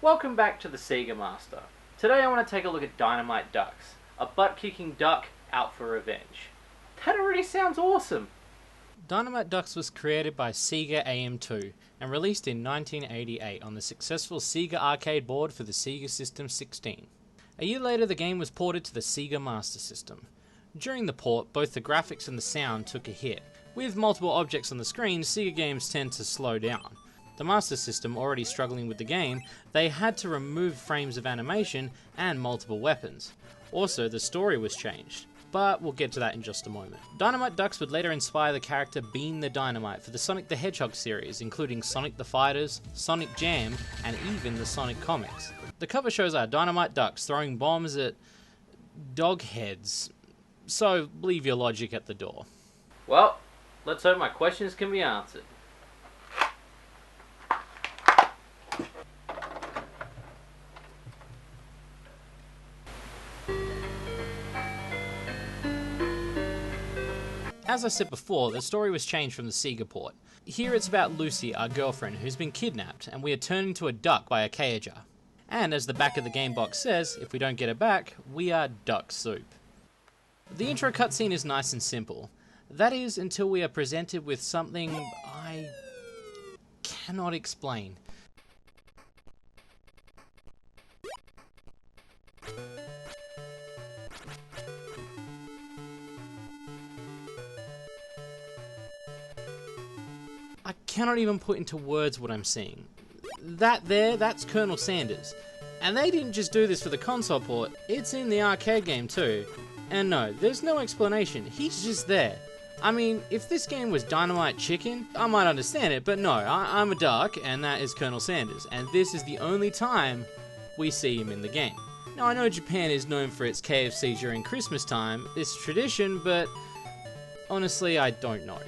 Welcome back to the Sega Master. Today I want to take a look at Dynamite Dux, a butt-kicking duck out for revenge. That already sounds awesome! Dynamite Dux was created by Sega AM2 and released in 1988 on the successful Sega arcade board for the Sega System 16. A year later the game was ported to the Sega Master System. During the port, both the graphics and the sound took a hit. With multiple objects on the screen, Sega games tend to slow down. The Master System already struggling with the game, they had to remove frames of animation and multiple weapons. Also, the story was changed, but we'll get to that in just a moment. Dynamite Dux would later inspire the character Bean the Dynamite for the Sonic the Hedgehog series, including Sonic the Fighters, Sonic Jam, and even the Sonic comics. The cover shows our Dynamite Dux throwing bombs at dog heads, so leave your logic at the door. Well, let's hope my questions can be answered. As I said before, the story was changed from the Sega port. Here it's about Lucy, our girlfriend, who's been kidnapped, and we are turned into a duck by a cager. And as the back of the game box says, if we don't get her back, we are duck soup. The intro cutscene is nice and simple. That is, until we are presented with something I cannot explain. I cannot even put into words what I'm seeing. That's Colonel Sanders. And they didn't just do this for the console port, it's in the arcade game too. And no, there's no explanation, he's just there. I mean, if this game was Dynamite Chicken, I might understand it, but no, I'm a duck, and that is Colonel Sanders, and this is the only time we see him in the game. Now I know Japan is known for its KFC during Christmas time, it's tradition, but honestly I don't know.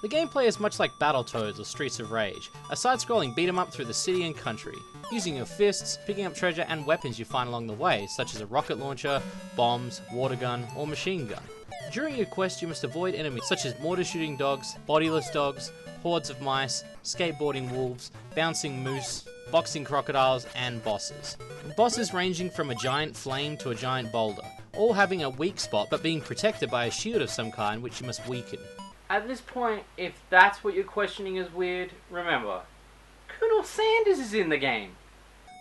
The gameplay is much like Battletoads or Streets of Rage, a side-scrolling beat-em-up through the city and country, using your fists, picking up treasure and weapons you find along the way, such as a rocket launcher, bombs, water gun, or machine gun. During your quest you must avoid enemies such as mortar-shooting dogs, bodiless dogs, hordes of mice, skateboarding wolves, bouncing moose, boxing crocodiles, and bosses. Bosses ranging from a giant flame to a giant boulder, all having a weak spot but being protected by a shield of some kind which you must weaken. At this point, if that's what you're questioning is weird, remember, Colonel Sanders is in the game.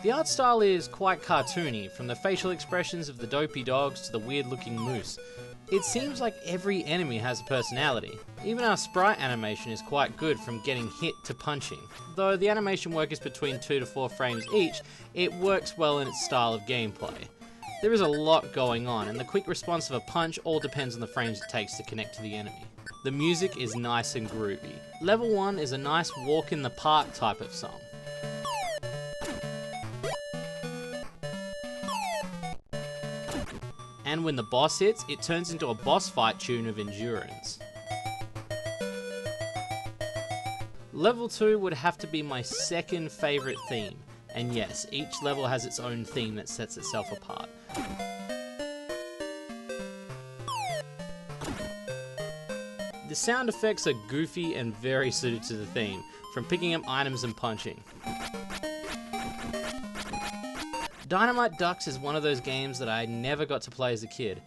The art style is quite cartoony, from the facial expressions of the dopey dogs to the weird-looking moose. It seems like every enemy has a personality. Even our sprite animation is quite good, from getting hit to punching. Though the animation work is between 2 to 4 frames each, it works well in its style of gameplay. There is a lot going on, and the quick response of a punch all depends on the frames it takes to connect to the enemy. The music is nice and groovy. Level 1 is a nice walk in the park type of song. And when the boss hits, it turns into a boss fight tune of endurance. Level 2 would have to be my second favourite theme. And yes, each level has its own theme that sets itself apart. The sound effects are goofy and very suited to the theme, from picking up items and punching. Dynamite Dux is one of those games that I never got to play as a kid,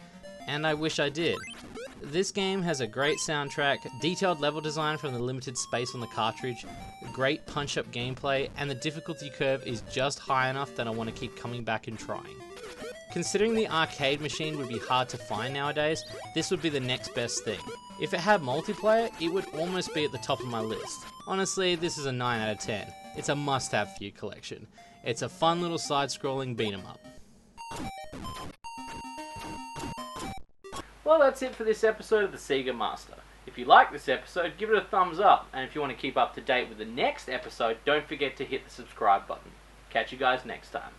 and I wish I did. This game has a great soundtrack, detailed level design from the limited space on the cartridge, great punch-up gameplay, and the difficulty curve is just high enough that I want to keep coming back and trying. Considering the arcade machine would be hard to find nowadays, this would be the next best thing. If it had multiplayer, it would almost be at the top of my list. Honestly, this is a 9 out of 10. It's a must-have for your collection. It's a fun little side-scrolling beat-em-up. Well, that's it for this episode of the Sega Master. If you like this episode, give it a thumbs up, and if you want to keep up to date with the next episode, don't forget to hit the subscribe button. Catch you guys next time.